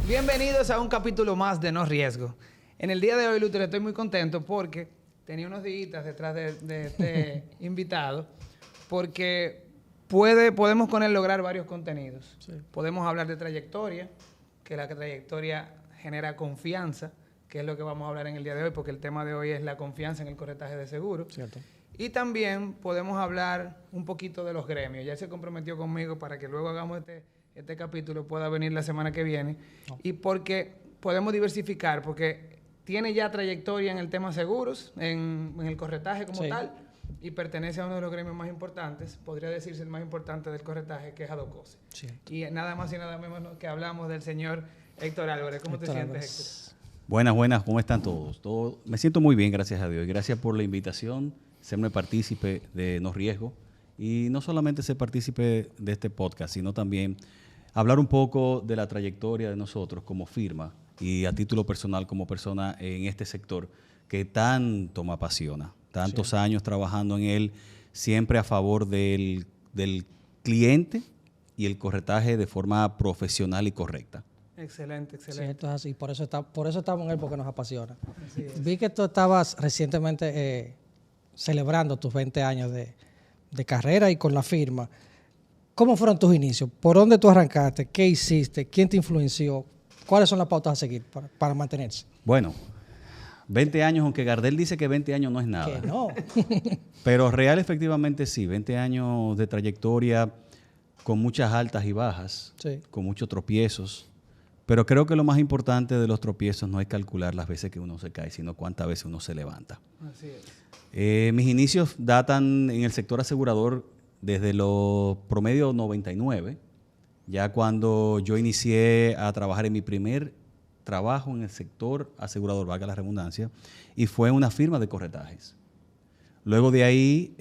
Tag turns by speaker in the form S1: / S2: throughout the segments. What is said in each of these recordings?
S1: Bienvenidos a un capítulo más de No Riesgo. En el día de hoy, Luther, estoy muy contento porque tenía unos días detrás de este invitado, porque podemos con él lograr varios contenidos. Sí. Podemos hablar de trayectoria, que la trayectoria genera confianza, que es lo que vamos a hablar en el día de hoy, porque el tema de hoy es la confianza en el corretaje de seguros.
S2: Cierto.
S1: Y también podemos hablar un poquito de los gremios. Ya se comprometió conmigo para que luego hagamos este capítulo, pueda venir la semana que viene. No. Y porque podemos diversificar, porque tiene ya trayectoria en el tema seguros, en el corretaje como tal, y pertenece a uno de los gremios más importantes, podría decirse el más importante del corretaje, que es ADOCOSE. Y nada más y nada menos que hablamos del señor Héctor Álvarez. ¿Cómo te sientes, Héctor?
S3: Buenas, ¿cómo están todos? Me siento muy bien, gracias a Dios. Y gracias por la invitación, serme partícipe de No Riesgo. Y no solamente ser partícipe de este podcast, sino también hablar un poco de la trayectoria de nosotros como firma y a título personal como persona en este sector que tanto me apasiona. Tantos años trabajando en él, siempre a favor del cliente y el corretaje de forma profesional y correcta.
S1: Excelente.
S2: Sí, esto es así. Por eso estamos en él, porque nos apasiona. Vi que tú estabas recientemente celebrando tus 20 años de carrera y con la firma. ¿Cómo fueron tus inicios? ¿Por dónde tú arrancaste? ¿Qué hiciste? ¿Quién te influenció? ¿Cuáles son las pautas a seguir para mantenerse?
S3: Bueno, 20 años, aunque Gardel dice que 20 años no es nada.
S2: Que no.
S3: Pero real, efectivamente, sí. 20 años de trayectoria con muchas altas y bajas, con muchos tropiezos. Pero creo que lo más importante de los tropiezos no es calcular las veces que uno se cae, sino cuántas veces uno se levanta.
S1: Así es.
S3: Mis inicios datan en el sector asegurador desde los promedio 99, ya cuando yo inicié a trabajar en mi primer trabajo en el sector asegurador, valga la redundancia, y fue una firma de corretajes. Luego de ahí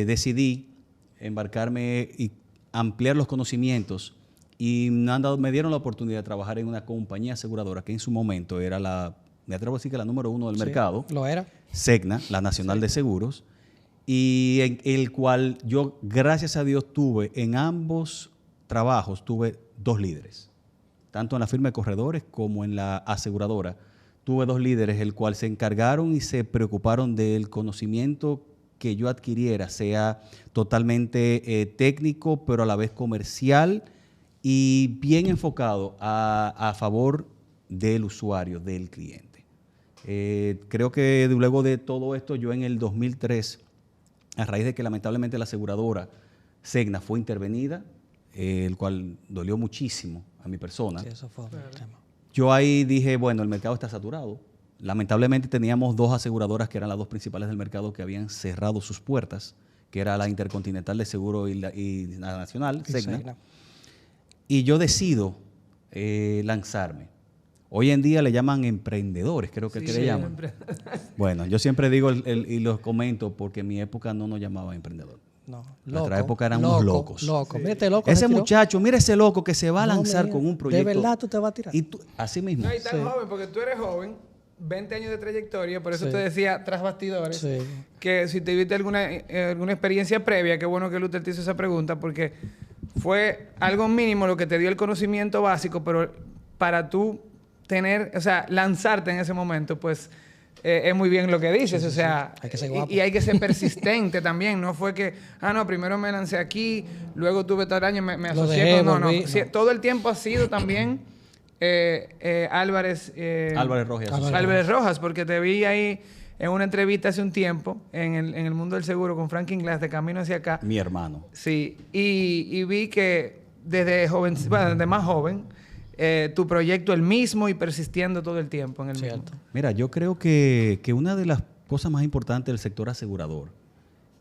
S3: decidí embarcarme y ampliar los conocimientos y me dieron la oportunidad de trabajar en una compañía aseguradora que en su momento era me atrevo a decir que la número 1 del mercado.
S2: Lo era.
S3: Segna, la Nacional de Seguros, y en el cual yo, gracias a Dios, en ambos trabajos, tuve 2 líderes. Tanto en la firma de corredores como en la aseguradora. Tuve 2 líderes, el cual se encargaron y se preocuparon del conocimiento que yo adquiriera, sea totalmente técnico, pero a la vez comercial y bien enfocado a favor del usuario, del cliente. Creo que luego de todo esto, yo en el 2003, a raíz de que lamentablemente la aseguradora Segna fue intervenida, el cual dolió muchísimo a mi persona.
S2: Sí, eso fue un tema.
S3: Yo ahí dije, bueno, el mercado está saturado. Lamentablemente teníamos 2 aseguradoras que eran las 2 principales del mercado que habían cerrado sus puertas, que era la Intercontinental de Seguro y la Nacional, Segna. Y yo decido lanzarme. Hoy en día le llaman emprendedores, creo que le llaman. Bueno, yo siempre digo y los comento porque en mi época no nos llamaban emprendedor.
S2: No,
S3: en nuestra época eran unos locos.
S2: Sí. Mírate, loco.
S3: Ese muchacho, mira ese loco que se va a lanzar con un proyecto.
S2: De verdad tú te vas a tirar.
S3: Y así mismo.
S1: No, y tan joven, porque tú eres joven, 20 años de trayectoria, por eso te decía tras bastidores, que si tuviste alguna experiencia previa, qué bueno que Luther te hizo esa pregunta, porque fue algo mínimo lo que te dio el conocimiento básico, pero para tú lanzarte en ese momento, pues es muy bien lo que dices,
S2: hay que ser guapo.
S1: Y hay que ser persistente también, no fue que, primero me lancé aquí, luego tuve tal año, me asocié con... No. Todo el tiempo ha sido también Álvarez Rojas, porque te vi ahí en una entrevista hace un tiempo en el mundo del seguro con Frank Inglass de camino hacia acá.
S3: Mi hermano.
S1: Sí, y vi que desde más joven, tu proyecto el mismo y persistiendo todo el tiempo en el mismo.
S3: Mira, yo creo que una de las cosas más importantes del sector asegurador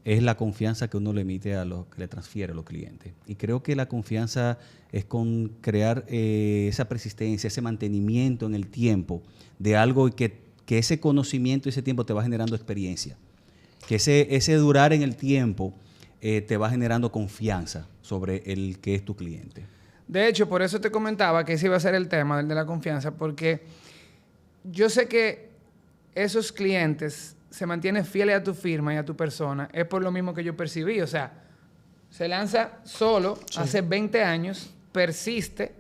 S3: es la confianza que uno le emite a los que le transfiere a los clientes. Y creo que la confianza es con crear esa persistencia, ese mantenimiento en el tiempo de algo que ese conocimiento y ese tiempo te va generando experiencia. Que ese durar en el tiempo te va generando confianza sobre el que es tu cliente.
S1: De hecho, por eso te comentaba que ese iba a ser el tema, el de la confianza, porque yo sé que esos clientes se mantienen fieles a tu firma y a tu persona, es por lo mismo que yo percibí. O sea, se lanza solo hace 20 años, persiste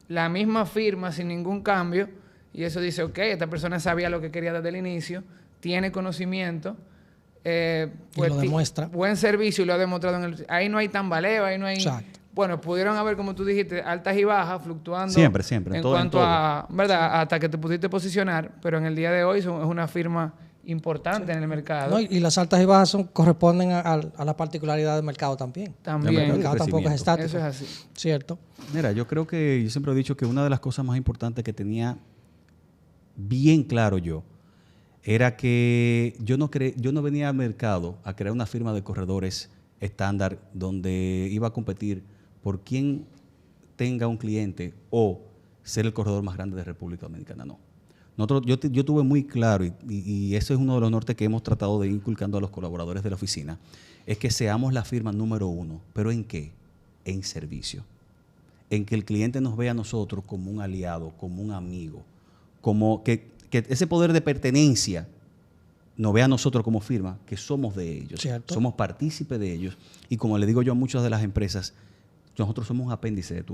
S1: la misma firma sin ningún cambio, y eso dice, ok, esta persona sabía lo que quería desde el inicio, tiene conocimiento,
S2: pues lo demuestra.
S1: Buen servicio y lo ha demostrado. Ahí no hay tambaleo, ahí no hay...
S2: Exacto.
S1: Bueno, pudieron haber, como tú dijiste, altas y bajas, fluctuando.
S3: Siempre.
S1: En cuanto a, ¿verdad? Hasta que te pudiste posicionar, pero en el día de hoy es una firma importante en el mercado.
S2: No, y las altas y bajas corresponden a la particularidad del mercado también.
S1: También.
S2: El mercado tampoco es estático.
S1: Eso es así.
S2: Cierto.
S3: Mira, yo siempre he dicho que una de las cosas más importantes que tenía bien claro yo era que yo no venía al mercado a crear una firma de corredores estándar donde iba a competir por quién tenga un cliente o ser el corredor más grande de República Dominicana. No. Yo tuve muy claro, y ese es uno de los nortes que hemos tratado de ir inculcando a los colaboradores de la oficina, es que seamos la firma número 1. ¿Pero en qué? En servicio. En que el cliente nos vea a nosotros como un aliado, como un amigo, como que ese poder de pertenencia nos vea a nosotros como firma, que somos de ellos,
S2: ¿cierto?
S3: Somos partícipes de ellos. Y como le digo yo a muchas de las empresas, nosotros somos un apéndice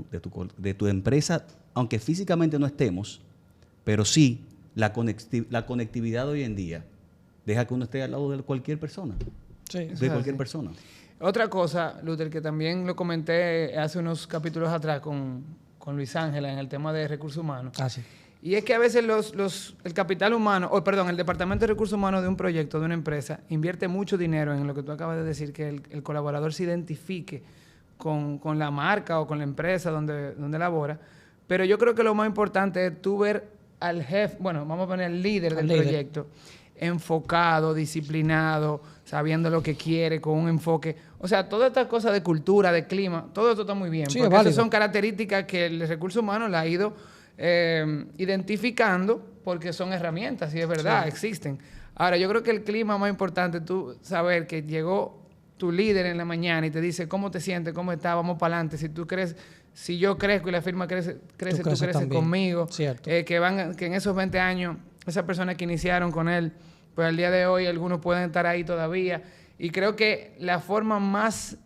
S3: de tu empresa, aunque físicamente no estemos, pero sí la conectividad de hoy en día deja que uno esté al lado de cualquier persona.
S2: Sí.
S3: De cualquier persona.
S1: Otra cosa, Luther, que también lo comenté hace unos capítulos atrás con Luis Ángela en el tema de recursos humanos.
S2: Ah, sí.
S1: Y es que a veces el capital humano, el departamento de recursos humanos de un proyecto, de una empresa, invierte mucho dinero en lo que tú acabas de decir, que el colaborador se identifique con la marca o con la empresa donde labora. Pero yo creo que lo más importante es tú ver al jefe, bueno, vamos a poner al líder del proyecto, enfocado, disciplinado, sabiendo lo que quiere, con un enfoque. O sea, todas estas cosas de cultura, de clima, todo esto está muy bien.
S2: Sí,
S1: porque esas son características que el recurso humano la ha ido identificando porque son herramientas, y es verdad, existen. Ahora, yo creo que el clima más importante, tú saber que llegó tu líder en la mañana y te dice cómo te sientes, cómo estás, vamos para adelante. Si yo crezco y la firma crece, tú creces conmigo. Que en esos 20 años, esas personas que iniciaron con él, pues al día de hoy algunos pueden estar ahí todavía. Y creo que la forma más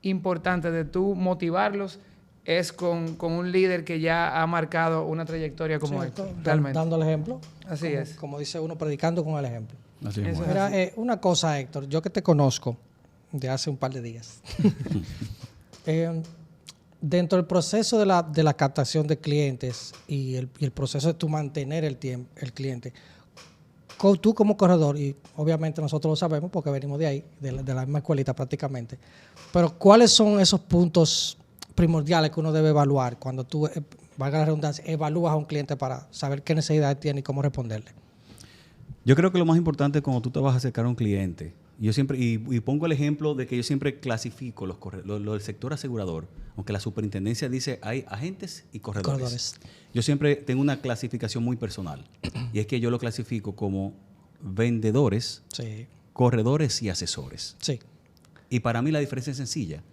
S1: importante de tú motivarlos es con un líder que ya ha marcado una trayectoria como esta. Realmente.
S2: Dando el ejemplo.
S1: Así es.
S2: Como dice uno, predicando con el ejemplo.
S3: Así es.
S2: Mira, una cosa, Héctor, yo que te conozco de hace un par de días. Dentro del proceso de la captación de clientes y el proceso de tú mantener el cliente, tú como corredor, y obviamente nosotros lo sabemos porque venimos de ahí, de la misma escuelita prácticamente, pero ¿cuáles son esos puntos primordiales que uno debe evaluar cuando tú, valga la redundancia, evalúas a un cliente para saber qué necesidades tiene y cómo responderle?
S3: Yo creo que lo más importante cuando tú te vas a acercar a un cliente, yo siempre, y pongo el ejemplo de que yo siempre clasifico lo del sector asegurador, aunque la superintendencia dice hay agentes y corredores. Yo siempre tengo una clasificación muy personal, y es que yo lo clasifico como vendedores, corredores y asesores.
S2: Sí.
S3: Y para mí la diferencia es sencilla.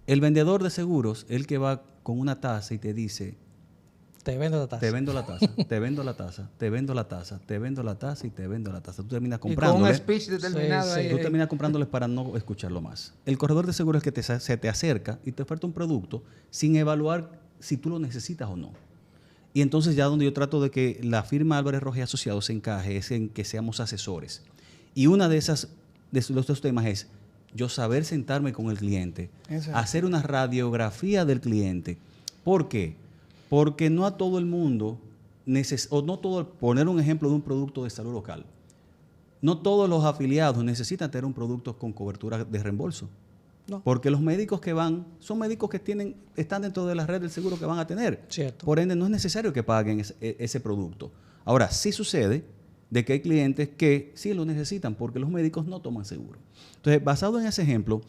S3: El vendedor de seguros es el que va con una taza y te dice:
S2: te vendo la taza.
S3: Te vendo la taza, te vendo la taza, te vendo la taza, te vendo la taza y te vendo la taza. Tú terminas comprándole.
S1: Y con un speech determinado ahí.
S3: Tú terminas comprándoles para no escucharlo más. El corredor de seguros es que se te acerca y te oferta un producto sin evaluar si tú lo necesitas o no. Y entonces ya donde yo trato de que la firma Álvarez Rojas y Asociados se encaje es en que seamos asesores. Y una de esos temas es yo saber sentarme con el cliente, hacer una radiografía del cliente. ¿Por qué? Porque no a todo el mundo, poner un ejemplo de un producto de salud local, no todos los afiliados necesitan tener un producto con cobertura de reembolso. No. Porque los médicos que van, son médicos que están dentro de la red del seguro que van a tener.
S2: Cierto.
S3: Por ende, no es necesario que paguen ese producto. Ahora, sí sucede de que hay clientes que sí lo necesitan porque los médicos no toman seguro. Entonces, basado en ese ejemplo,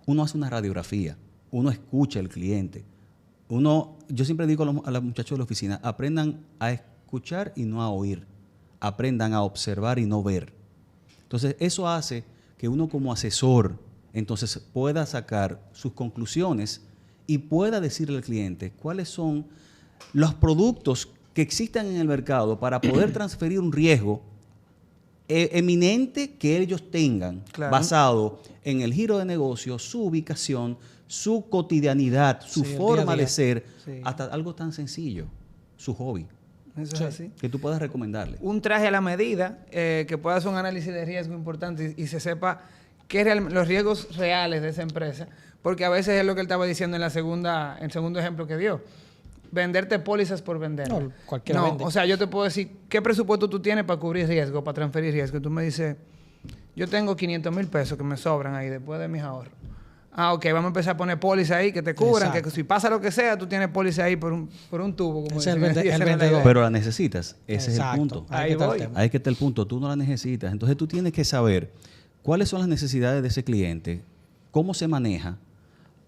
S3: uno hace una radiografía, uno escucha al cliente. Yo siempre digo a los muchachos de la oficina, aprendan a escuchar y no a oír. Aprendan a observar y no ver. Entonces, eso hace que uno como asesor entonces pueda sacar sus conclusiones y pueda decirle al cliente cuáles son los productos que existan en el mercado para poder transferir un riesgo eminente que ellos tengan, basado en el giro de negocio, su ubicación, su cotidianidad, su
S2: Sí, el
S3: forma
S2: día a
S3: de
S2: día.
S3: ser,
S1: Sí.
S3: hasta algo tan sencillo, su hobby,
S1: Eso
S2: Sí.
S1: es así.
S3: que tú puedas recomendarle.
S1: Un traje a la medida, que pueda hacer un análisis de riesgo importante y se sepa qué los riesgos reales de esa empresa, porque a veces es lo que él estaba diciendo en el segundo ejemplo que dio. Venderte pólizas por vender.
S2: No, cualquiera
S1: No,
S2: vende.
S1: o sea, yo te puedo decir, ¿qué presupuesto tú tienes para cubrir riesgo, para transferir riesgo? Tú me dices, yo tengo 500,000 pesos que me sobran ahí después de mis ahorros. Ah, ok, vamos a empezar a poner pólizas ahí que te cubran,
S2: Exacto.
S1: que si pasa lo que sea, tú tienes póliza ahí por un tubo. Como
S2: Ese es el
S1: dicen,
S2: vende-
S1: esa
S2: el
S1: era la
S2: vendedor.
S1: idea.
S3: Pero la necesitas, ese es el
S2: Exacto.
S3: punto.
S2: Ahí
S1: Ahí
S2: que está el
S1: voy.
S2: tema.
S3: Ahí que está el punto, tú no la necesitas. Entonces tú tienes que saber cuáles son las necesidades de ese cliente, cómo se maneja,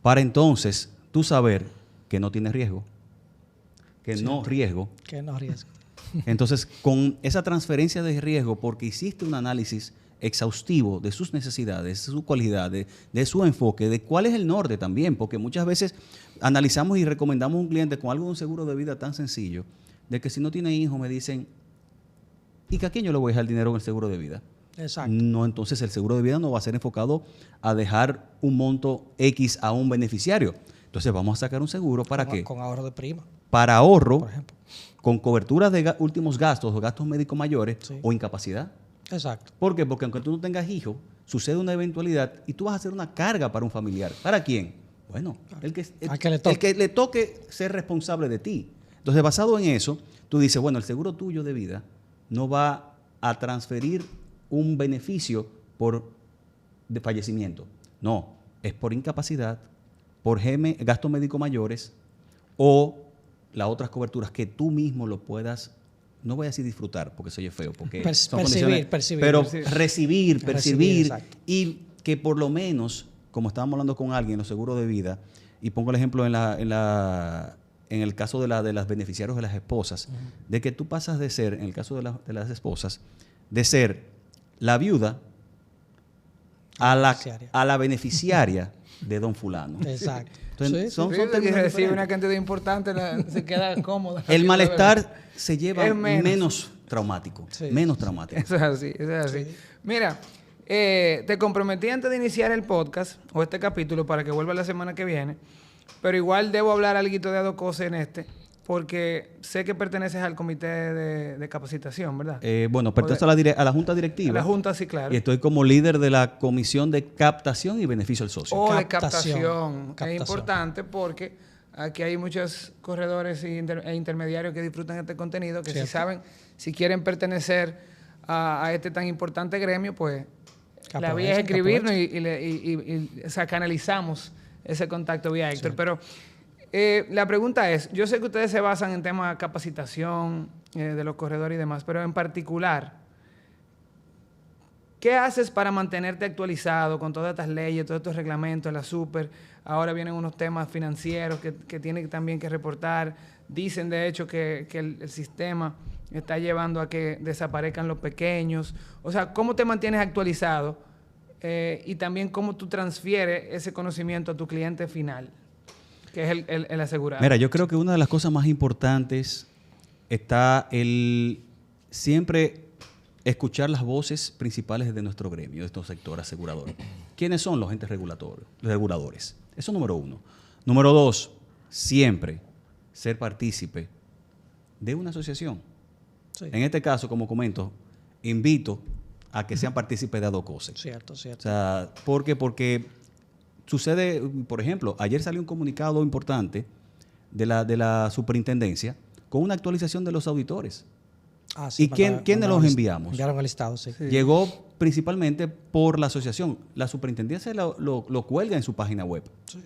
S3: para entonces tú saber que no tienes riesgo, que no riesgo.
S2: Que no arriesga.
S3: Entonces, con esa transferencia de riesgo, porque hiciste un análisis exhaustivo de sus necesidades, de sus cualidades, de su enfoque, de cuál es el norte también, porque muchas veces analizamos y recomendamos a un cliente con algo de un seguro de vida tan sencillo, de que si no tiene hijos me dicen, ¿y que a quién yo le voy a dejar el dinero en el seguro de vida?
S2: Exacto.
S3: No, entonces el seguro de vida no va a ser enfocado a dejar un monto X a un beneficiario. Entonces vamos a sacar un seguro ¿para qué?
S2: Con ahorro de prima,
S3: Para ahorro,
S2: por ejemplo.
S3: con cobertura de últimos gastos o gastos médicos mayores
S2: Sí.
S3: o incapacidad.
S2: Exacto.
S3: ¿Por qué? Porque aunque tú no tengas hijos, sucede una eventualidad y tú vas a hacer una carga para un familiar. ¿Para quién? Bueno,
S2: Al que le toque.
S3: el que le toque ser responsable de ti. Entonces, basado en eso, tú dices, bueno, el seguro tuyo de vida no va a transferir un beneficio de fallecimiento. No, es por incapacidad, por gastos médicos mayores o las otras coberturas que tú mismo lo puedas, no voy a decir disfrutar porque soy feo, porque son condiciones,
S2: percibir.
S3: pero
S2: Recibir,
S3: percibir
S2: exacto.
S3: y que por lo menos, como estábamos hablando con alguien en los seguros de vida, y pongo el ejemplo en el caso de las beneficiarios de las esposas, de que tú pasas de ser, en el caso de las esposas, de ser la viuda a la beneficiaria de don fulano.
S2: Exacto.
S3: Entonces,
S2: Sí,
S3: son
S1: Sí, porque
S3: términos
S1: recibe
S3: diferentes.
S1: una cantidad importante, se queda cómoda.
S3: El malestar se lleva
S1: Es menos.
S3: traumático.
S2: Sí.
S3: Menos traumático.
S1: Eso es así, eso es así.
S2: Sí.
S1: Mira, te comprometí antes de iniciar el podcast o este capítulo para que vuelva la semana que viene, pero igual debo hablar algo de Adococe en porque sé que perteneces al comité de capacitación, ¿verdad?
S3: Bueno, pertenezco a la junta directiva.
S1: A la Junta, sí, claro.
S3: Y estoy como líder de la comisión de captación y beneficio al socio.
S1: O de
S2: Captación.
S1: captación. Es
S2: Captación.
S1: importante porque aquí hay muchos corredores e intermediarios que disfrutan este contenido, que si
S2: Cierto.
S1: saben, si quieren pertenecer a este tan importante gremio, pues
S2: Que
S1: la vía es
S2: aprovechen, que
S1: escribirnos o sea, canalizamos ese contacto vía Héctor.
S2: Sí.
S1: Pero la pregunta es, yo sé que ustedes se basan en temas de capacitación de los corredores y demás, pero en particular, ¿qué haces para mantenerte actualizado con todas estas leyes, todos estos reglamentos, la super? Ahora vienen unos temas financieros que tienen también que reportar. Dicen, de hecho, que el sistema está llevando a que desaparezcan los pequeños. O sea, ¿cómo te mantienes actualizado? Y también cómo tú transfieres ese conocimiento a tu cliente final, que es el asegurado.
S3: Mira, yo creo que una de las cosas más importantes está el siempre escuchar las voces principales de nuestro gremio, de nuestro sector asegurador. ¿Quiénes son los entes reguladores? Eso número uno. Número dos, siempre ser partícipe de una asociación.
S2: Sí.
S3: En este caso, como comento, invito a que sean partícipes de Adococe.
S2: Cierto,
S3: O
S2: cierto.
S3: sea, ¿por qué? Porque sucede, por ejemplo, ayer salió un comunicado importante de la superintendencia con una actualización de los auditores.
S2: Ah, sí,
S3: ¿Y quiénes los enviamos?
S2: Enviaron el listado, sí.
S1: Sí.
S3: Llegó principalmente por la asociación. La superintendencia lo cuelga en su página web.
S2: Sí.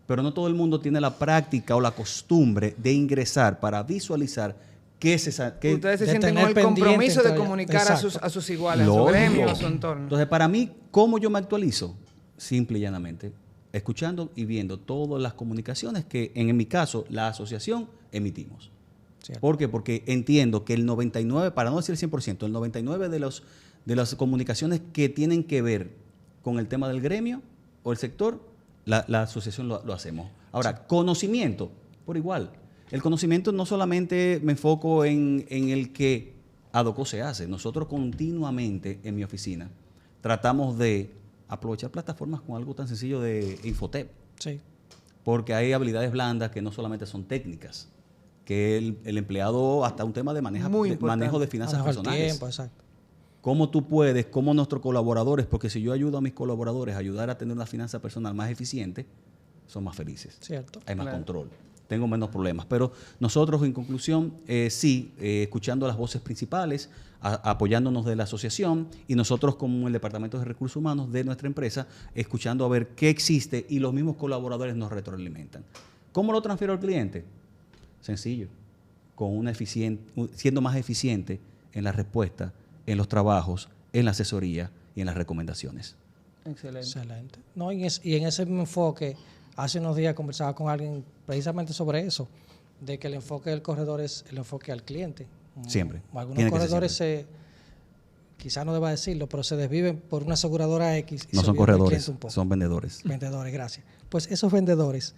S3: Pero no todo el mundo tiene la práctica o la costumbre de ingresar para visualizar qué es esa... qué-
S1: Ustedes se
S2: de
S1: sienten
S2: tener
S1: con el compromiso
S2: pendiente
S1: de
S2: entre-
S1: comunicar a
S2: Exacto.
S1: sus iguales, a su
S3: Lógico.
S1: gremio, a su entorno.
S3: Entonces, para mí, ¿cómo yo me actualizo? Simple y llanamente, escuchando y viendo todas las comunicaciones que, en mi caso, la asociación emitimos.
S2: Cierto.
S3: ¿Por qué? Porque entiendo que el 99, para no decir el 100%, el 99 de las comunicaciones que tienen que ver con el tema del gremio o el sector, la asociación lo hacemos. Ahora, conocimiento, por igual. El conocimiento no solamente me enfoco en el que Adococe hace. Nosotros continuamente en mi oficina tratamos de aprovechar plataformas con algo tan sencillo de Infotep.
S2: Sí.
S3: porque hay habilidades blandas que no solamente son técnicas, que el empleado, hasta un tema de manejo de finanzas
S2: Manejo el
S3: personales.
S2: tiempo, exacto.
S3: Cómo tú puedes, cómo nuestros colaboradores, porque si yo ayudo a mis colaboradores a ayudar a tener una finanza personal más eficiente, son más felices.
S2: Cierto.
S3: Hay más control. Tengo menos problemas. Pero nosotros, en conclusión, escuchando las voces principales, apoyándonos de la asociación y nosotros como el Departamento de Recursos Humanos de nuestra empresa, escuchando a ver qué existe y los mismos colaboradores nos retroalimentan. ¿Cómo lo transfiero al cliente? Sencillo. Siendo más eficiente en la respuesta, en los trabajos, en la asesoría y en las recomendaciones.
S2: Excelente. No, y en ese mismo enfoque, hace unos días conversaba con alguien precisamente sobre eso, de que el enfoque del corredor es el enfoque al cliente.
S3: Siempre.
S2: Algunos corredores quizás no deba decirlo, pero se desviven por una aseguradora X. Y
S3: no son corredores, son vendedores.
S2: Vendedores, gracias. Pues esos vendedores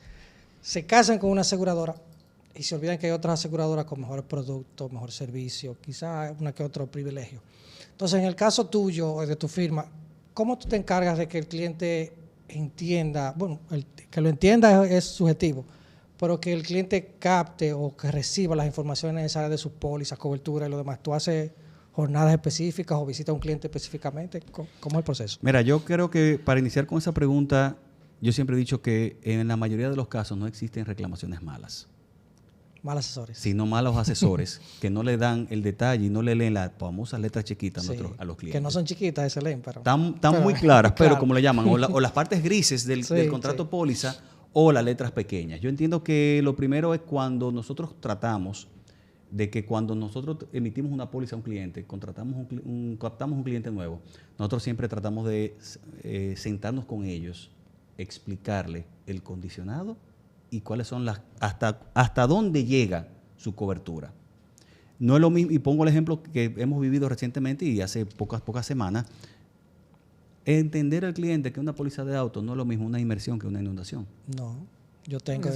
S2: se casan con una aseguradora y se olvidan que hay otras aseguradoras con mejores productos, mejor servicio, quizás una que otro privilegio. Entonces, en el caso tuyo o de tu firma, ¿cómo tú te encargas de que el cliente entienda? Bueno, que lo entienda es subjetivo, pero que el cliente capte o que reciba las informaciones necesarias de sus pólizas, cobertura y lo demás. ¿Tú haces jornadas específicas o visitas a un cliente específicamente? ¿Cómo es el proceso?
S3: Mira, yo creo que para iniciar con esa pregunta, yo siempre he dicho que en la mayoría de los casos no existen reclamaciones malas.
S2: Malos asesores.
S3: Sino malos asesores que no le dan el detalle y no le leen las famosas letras chiquitas a los clientes.
S2: Que no son chiquitas, se leen, pero...
S3: Están muy claras, pero como le llaman, o las partes grises del contrato póliza o las letras pequeñas. Yo entiendo que lo primero es cuando nosotros tratamos de que cuando nosotros emitimos una póliza a un cliente, captamos un cliente nuevo, nosotros siempre tratamos de sentarnos con ellos, explicarle el condicionado y cuáles son hasta dónde llega su cobertura. No es lo mismo, y pongo el ejemplo que hemos vivido recientemente y hace pocas semanas, entender al cliente que una póliza de auto no es lo mismo una inmersión que una inundación.
S2: No, yo tengo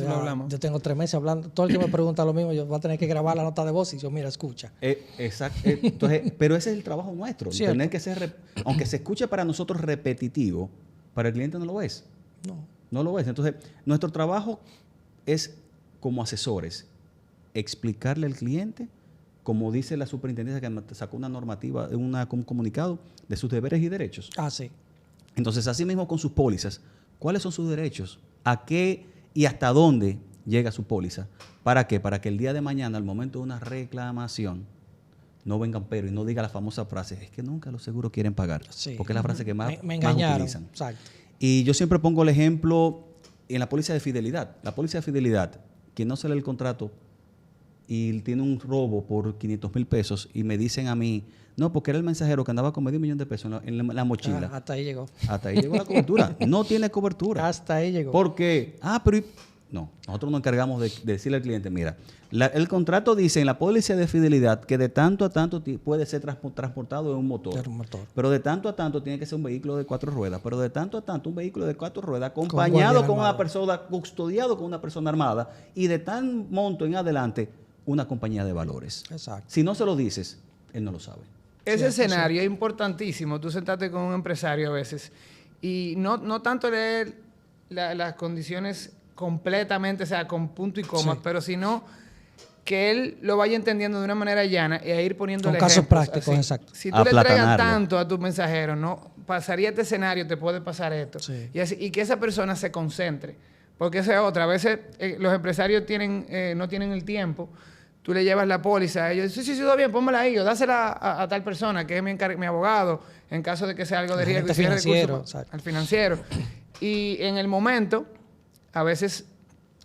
S2: 3 meses hablando, todo el que me pregunta lo mismo, yo voy a tener que grabar la nota de voz y yo, mira, escucha.
S3: Exacto. Entonces, pero ese es el trabajo nuestro. Tener que ser, aunque se escuche para nosotros repetitivo, para el cliente no lo es. No lo es. Entonces, nuestro trabajo es, como asesores, explicarle al cliente, como dice la superintendencia que sacó una normativa, un comunicado de sus deberes y derechos.
S2: Sí.
S3: Entonces, así mismo con sus pólizas, ¿cuáles son sus derechos? ¿A qué y hasta dónde llega su póliza? ¿Para qué? Para que el día de mañana, al momento de una reclamación, no vengan pero y no diga la famosa frase, es que nunca los seguros quieren pagar. Sí. Porque es la frase que más utilizan.
S2: Exacto.
S3: Y yo siempre pongo el ejemplo en la póliza de fidelidad. La póliza de fidelidad, quien no se lee el contrato y tiene un robo por 500,000 pesos y me dicen a mí, no, porque era el mensajero que andaba con $500,000 en la mochila.
S2: Hasta ahí llegó.
S3: Hasta ahí llegó la cobertura. No tiene cobertura.
S2: Hasta ahí llegó.
S3: ¿Por qué? No, nosotros nos encargamos de decirle al cliente, mira, el contrato dice en la póliza de fidelidad que de tanto a tanto puede ser transportado en un motor. Pero de tanto a tanto tiene que ser un vehículo de 4 ruedas. Pero de tanto a tanto un vehículo de 4 ruedas acompañado con una persona, custodiado con una persona armada y de tan monto en adelante una compañía de valores.
S2: Exacto.
S3: Si no se lo dices, él no lo sabe.
S1: Ese escenario es importantísimo. Tú sentarte con un empresario a veces y no tanto leer las condiciones completamente, o sea, con punto y coma, pero sino que él lo vaya entendiendo de una manera llana y a ir poniéndole
S2: casos prácticos, exacto.
S1: Si tú le entregas tanto a tu mensajero, no pasaría este escenario, te puede pasar esto. Sí. Y que esa persona se concentre. Porque esa es otra. A veces los empresarios no tienen el tiempo. Tú le llevas la póliza, ellos dicen, sí, todo bien, pónmela ahí, o dásela a tal persona que es mi abogado, en caso de que sea algo de riesgo. Al financiero. Y en el momento, a veces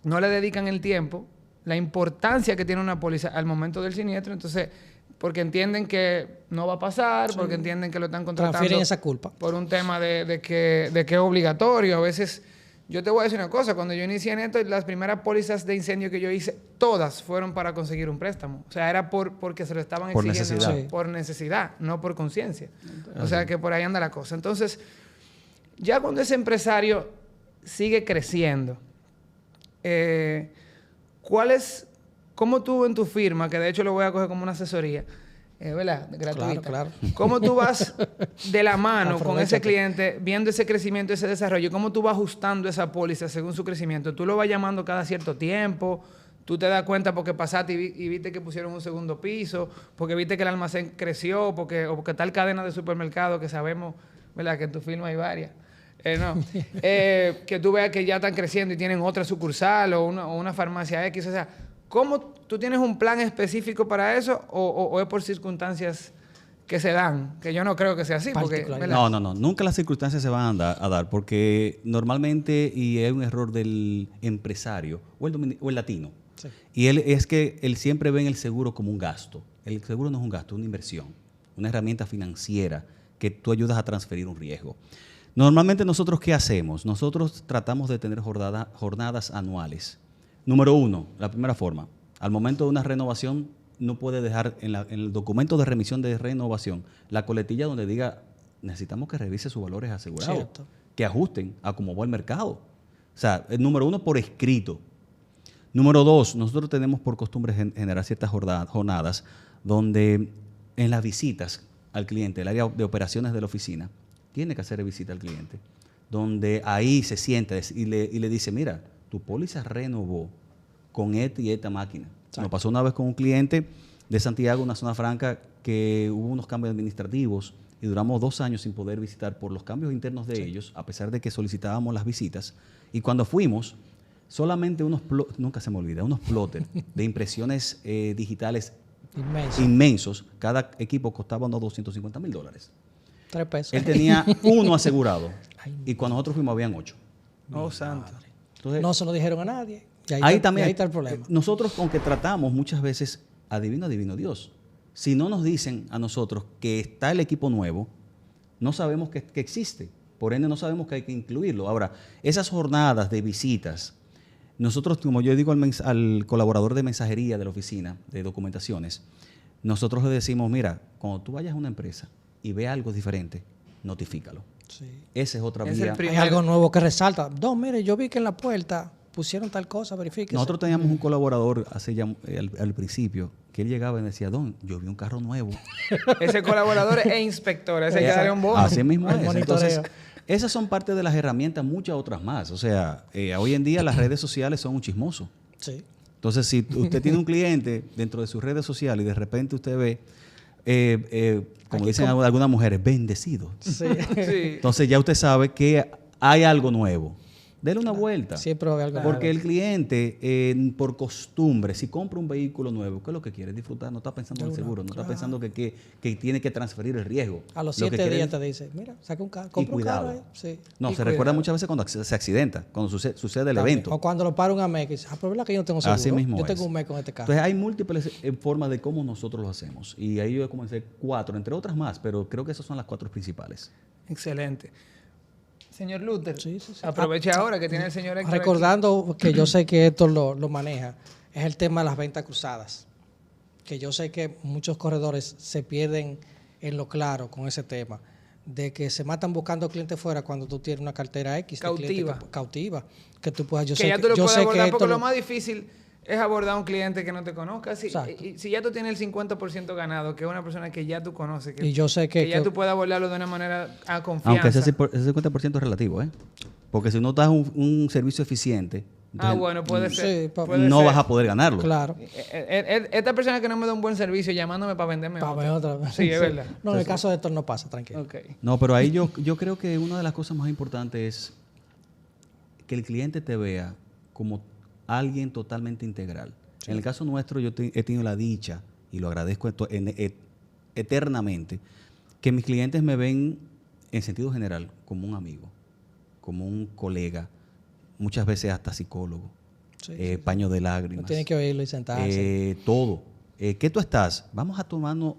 S1: no le dedican el tiempo, la importancia que tiene una póliza al momento del siniestro, entonces, porque entienden que no va a pasar, porque entienden que lo están contratando.
S2: Transfieren esa culpa.
S1: Por un tema de que es obligatorio. A veces, yo te voy a decir una cosa, cuando yo inicié en esto, las primeras pólizas de incendio que yo hice, todas fueron para conseguir un préstamo. O sea, era porque se lo estaban exigiendo por necesidad, no por conciencia. O sea, que por ahí anda la cosa. Entonces, ya cuando ese empresario sigue creciendo, ¿cómo tú en tu firma, que de hecho lo voy a coger como una asesoría, ¿verdad? Gratuita.
S2: Claro.
S1: ¿Cómo tú vas de la mano con ese
S2: Aprovechate.
S1: cliente, viendo ese crecimiento, ese desarrollo? ¿Cómo tú vas ajustando esa póliza según su crecimiento? ¿Tú lo vas llamando cada cierto tiempo? ¿Tú te das cuenta porque pasaste y viste que pusieron un segundo piso? ¿Porque viste que el almacén creció? O porque tal cadena de supermercado que sabemos, ¿verdad? Que en tu firma hay varias. Que tú veas que ya están creciendo y tienen otra sucursal o una farmacia X. O sea, ¿cómo tú tienes un plan específico para eso o es por circunstancias que se dan? Que yo no creo que sea así. Porque,
S2: Particular.
S1: ¿verdad?
S3: No. Nunca las circunstancias se van a dar porque normalmente, y es un error del empresario o el latino,
S2: Sí.
S3: y él siempre ve en el seguro como un gasto. El seguro no es un gasto, es una inversión, una herramienta financiera que tú ayudas a transferir un riesgo. Normalmente nosotros, ¿qué hacemos? Nosotros tratamos de tener jornadas anuales. Número 1, la primera forma, al momento de una renovación, no puede dejar en el documento de remisión de renovación la coletilla donde diga, necesitamos que revise sus valores asegurados,
S2: Cierto.
S3: que ajusten a cómo va el mercado. O sea, el número 1 por escrito. Número 2, nosotros tenemos por costumbre generar ciertas jornadas donde en las visitas al cliente, el área de operaciones de la oficina, tiene que hacer visita al cliente, donde ahí se sienta y le dice, mira, tu póliza renovó con esta y esta máquina.
S2: Exacto.
S3: Nos pasó una vez con un cliente de Santiago, una zona franca, que hubo unos cambios administrativos y duramos 2 años sin poder visitar por los cambios internos de ellos, a pesar de que solicitábamos las visitas. Y cuando fuimos, solamente nunca se me olvida, unos plotters de impresiones digitales
S2: Inmenso.
S3: inmensos. Cada equipo costaba unos $250,000.
S2: 3 pesos.
S3: Él tenía uno asegurado
S2: Ay,
S3: y cuando nosotros fuimos habían 8.
S1: Oh, santo.
S3: Entonces,
S2: No se lo dijeron a nadie. Y ahí,
S3: ahí
S2: está,
S3: también
S2: y ahí está el problema.
S3: Nosotros, aunque tratamos muchas veces, adivino Dios. Si no nos dicen a nosotros que está el equipo nuevo, no sabemos que existe. Por ende, no sabemos que hay que incluirlo. Ahora, esas jornadas de visitas, nosotros, como yo digo al colaborador de mensajería de la oficina de documentaciones, nosotros le decimos, mira, cuando tú vayas a una empresa y veas algo diferente, notifícalo.
S2: Sí.
S3: Esa es otra
S1: Es
S3: vía.
S1: el
S2: Hay algo nuevo que resalta. No, mire, yo vi que en la puerta pusieron tal cosa, verifique.
S3: Nosotros teníamos un colaborador al principio que él llegaba y decía, Don, yo vi un carro nuevo.
S1: Ese colaborador es inspector, ese hay que darle un bono.
S3: Así mismo
S2: El
S3: es.
S2: monitoreo.
S3: Entonces, esas son parte de las herramientas, muchas otras más. O sea, hoy en día las redes sociales son un chismoso.
S2: Sí.
S3: Entonces, si usted tiene un cliente dentro de sus redes sociales y de repente usted ve, como
S2: Aquí
S3: dicen algunas mujeres, bendecido.
S2: Sí.
S1: Sí.
S3: Entonces ya usted sabe que hay algo nuevo. Dele una vuelta.
S2: Siempre hay algo
S3: Porque
S2: nuevo.
S3: el cliente, por costumbre, si compra un vehículo nuevo, ¿qué es lo que quiere? Disfrutar. No está pensando en el seguro, no está pensando que tiene que transferir el riesgo.
S2: A los
S3: Lo que
S2: 7
S3: quiere
S2: días
S3: es-
S2: te dice, mira, saca un carro,
S3: Y
S2: compra un carro
S3: cuidado.
S2: ahí. Sí.
S3: No,
S1: Y
S3: se recuerda
S1: cuidado.
S3: muchas veces cuando se accidenta, cuando sucede el
S2: También.
S3: evento.
S2: O cuando lo para un AMEC y dice, pero ¿verdad que yo no tengo seguro?
S3: Así mismo
S2: yo
S3: es.
S2: tengo un mes con este carro.
S3: Entonces hay múltiples formas de cómo nosotros lo hacemos. Y ahí yo comencé 4, entre otras más, pero creo que esas son las 4 principales.
S1: Excelente. Señor Luther,
S2: Sí, sí, sí.
S1: aproveche ahora que tiene el señor Héctor aquí.
S2: Recordando que yo sé que esto lo maneja, es el tema de las ventas cruzadas. Que yo sé que muchos corredores se pierden en lo claro con ese tema. De que se matan buscando clientes fuera cuando tú tienes una cartera X. de clientes
S1: Cautiva.
S2: cautiva. Que tú puedas, yo
S1: Que
S2: sé
S1: ya tú lo
S2: yo
S1: puedes
S2: sé que
S1: abordar,
S2: esto
S1: porque lo
S2: lo-
S1: más difícil es abordar a un cliente que no te conozca.
S2: Exacto.
S1: Y si ya tú tienes el 50% ganado, que es una persona que ya tú conoces, que,
S2: Y yo sé que-
S1: ya
S2: que-
S1: tú puedes abordarlo de una manera a confianza.
S3: Aunque ese 50% es relativo, ¿eh? Porque si no das un servicio eficiente,
S1: Ah,
S3: entonces
S1: bueno, puede ser.
S2: Sí,
S1: puede
S3: no
S1: ser.
S3: vas a poder ganarlo.
S2: Claro.
S1: Esta persona que no me da un buen servicio llamándome para venderme
S2: Para
S1: otro.
S2: ver otra vez.
S1: Sí, es verdad.
S2: No, en el caso de esto no pasa, tranquilo.
S1: Ok.
S3: No, pero ahí yo creo que una de las cosas más importantes es que el cliente te vea como alguien totalmente integral. En el caso nuestro, yo he tenido la dicha, y lo agradezco eternamente, que mis clientes me ven en sentido general como un amigo, como un colega, muchas veces hasta psicólogo,
S2: Sí,
S3: paño de
S2: No
S3: lágrimas.
S2: tienen que oírlo y sentarse.
S3: Todo. ¿Qué tú estás? Vamos a tomarnos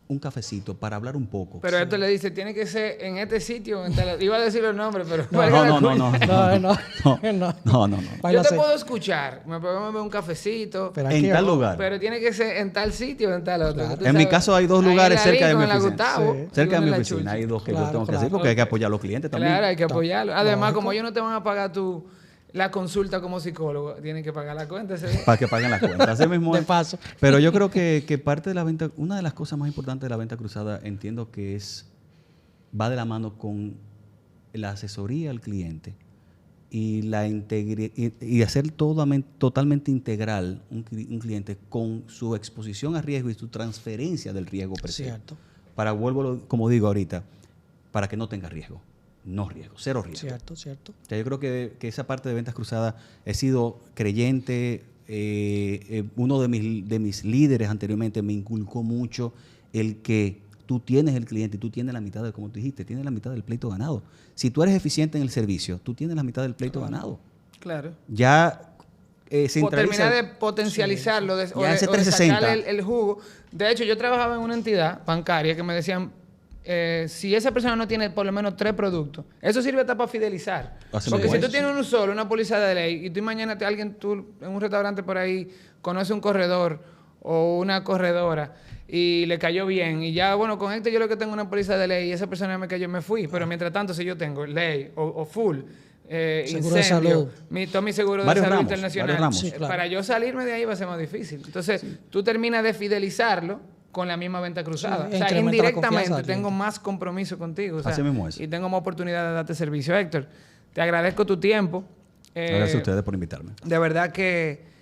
S3: un cafecito para hablar un poco.
S1: Pero esto le dice, tiene que ser en este sitio. Iba a decir los nombres, pero...
S3: No,
S1: valga la
S3: no,
S1: cuña.
S2: No.
S3: No.
S2: Baila
S1: Yo te
S2: se-
S1: puedo escuchar. Me podemos beber un cafecito.
S2: Pero
S3: En
S2: aquí,
S3: tal
S2: ojo,
S3: lugar.
S1: Pero tiene que ser en tal sitio o en tal otro.
S2: Claro.
S1: que tú
S3: En mi
S1: sabes.
S3: caso hay 2
S1: Ahí en
S3: lugares
S1: la
S3: cerca de mi
S1: Lincoln, en la
S3: oficina.
S1: Gustavo,
S2: Sí.
S1: y
S3: Cerca de
S1: uno
S3: mi
S1: en la
S3: oficina hay
S1: Churchill.
S3: 2 que
S2: Claro,
S3: yo tengo que
S2: claro.
S3: hacer porque hay que
S1: Ok.
S3: apoyar a los clientes también.
S1: Claro, hay que
S2: Está
S1: apoyarlo. Además,
S2: lógico.
S1: como ellos no te van a pagar la consulta como psicólogo. Tienen que pagar la cuenta.
S3: Para que paguen la cuenta. Así mismo
S2: De
S3: es.
S2: paso.
S3: Pero yo creo que parte de la venta, una de las cosas más importantes de la venta cruzada, entiendo que va de la mano con la asesoría al cliente y y hacer totalmente integral un cliente con su exposición a riesgo y su transferencia del riesgo per se.
S2: Cierto.
S3: Como digo ahorita, para que no tenga riesgo. No riesgo, cero riesgo.
S2: Cierto, cierto.
S3: O sea, yo creo que esa parte de ventas cruzadas he sido creyente. Uno de mis líderes anteriormente me inculcó mucho el que tú tienes el cliente y tú tienes la mitad como tú dijiste, tienes la mitad del pleito ganado. Si tú eres eficiente en el servicio, tú tienes la mitad del pleito ganado.
S1: Claro.
S3: Ya
S1: terminar de potencializarlo,
S3: sí.
S1: o de sacarle el jugo. De hecho, yo trabajaba en una entidad bancaria que me decían, si esa persona no tiene por lo menos 3 productos, eso sirve hasta para fidelizar. Porque si tú tienes uno solo, una póliza de ley, y tú mañana tú en un restaurante por ahí conoces un corredor o una corredora y le cayó bien, y ya, bueno, con yo lo que tengo una póliza de ley y esa persona me cayó, me fui. Pero mientras tanto, si yo tengo ley o full,
S2: seguro de salud,
S1: todo mi seguro de salud internacional,
S2: sí, claro.
S1: Para yo salirme de ahí va a ser más difícil. Entonces, tú terminas de fidelizarlo con la misma venta cruzada.
S2: Sí,
S1: o sea, indirectamente tengo más compromiso contigo. O sea,
S3: así mismo es.
S1: Y tengo más oportunidad de darte servicio. Héctor, te agradezco tu tiempo.
S3: Gracias a ustedes por invitarme.
S1: De verdad que...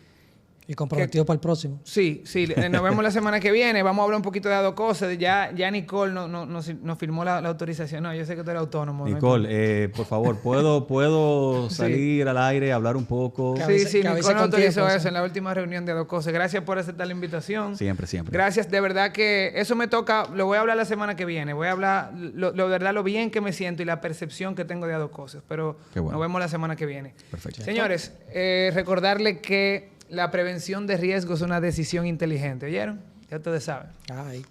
S2: Y comprometido para el próximo.
S1: Sí, nos vemos la semana que viene. Vamos a hablar un poquito de Adocose. Ya Nicole nos firmó la autorización. No, yo sé que tú eres autónomo.
S3: Nicole, por favor, ¿puedo salir al aire, hablar un poco?
S1: Sí, Nicole nos autorizó eso en la última reunión de Adocose. Gracias por aceptar la invitación.
S3: Siempre.
S1: Gracias, de verdad que eso me toca, lo voy a hablar la semana que viene. Voy a hablar, de verdad, lo bien que me siento y la percepción que tengo de Adocose. Pero nos vemos la semana que viene.
S3: Perfecto.
S1: Señores, recordarle que la prevención de riesgos es una decisión inteligente. ¿Oyeron? Ya ustedes saben.
S2: Ay.